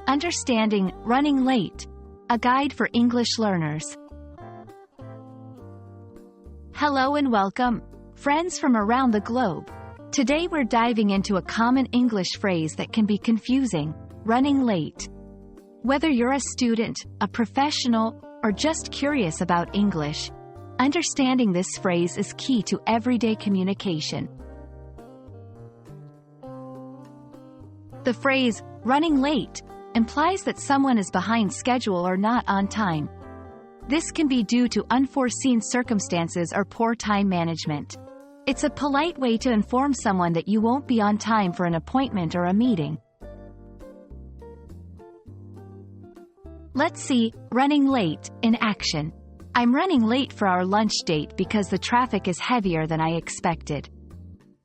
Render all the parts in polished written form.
Understanding running late, a guide for English learners. Hello and welcome, friends from around the globe. Today we're diving into a common English phrase that can be confusing, running late. Whether you're a student, a professional, or just curious about English, understanding this phrase is key to everyday communication. The phrase, running late, implies that someone is behind schedule or not on time. This can be due to unforeseen circumstances or poor time management. It's a polite way to inform someone that you won't be on time for an appointment or a meeting. Let's see running late in action. I'm running late for our lunch date because the traffic is heavier than I expected.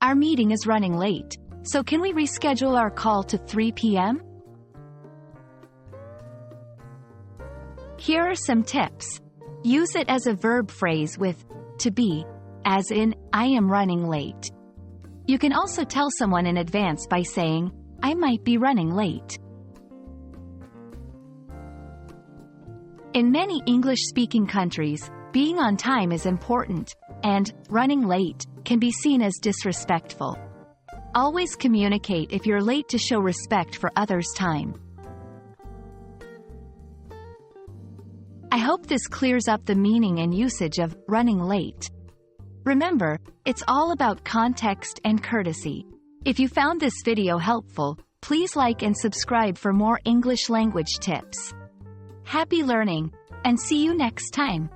Our meeting is running late, so can we reschedule our call to 3 p.m.? Here are some tips. Use it as a verb phrase with to be, as in, I am running late. You can also tell someone in advance by saying, I might be running late. In many English-speaking countries, being on time is important, and running late can be seen as disrespectful. Always communicate if you're late to show respect for others' time. I hope this clears up the meaning and usage of running late. Remember, it's all about context and courtesy. If you found this video helpful, please like and subscribe for more English language tips. Happy learning, and see you next time.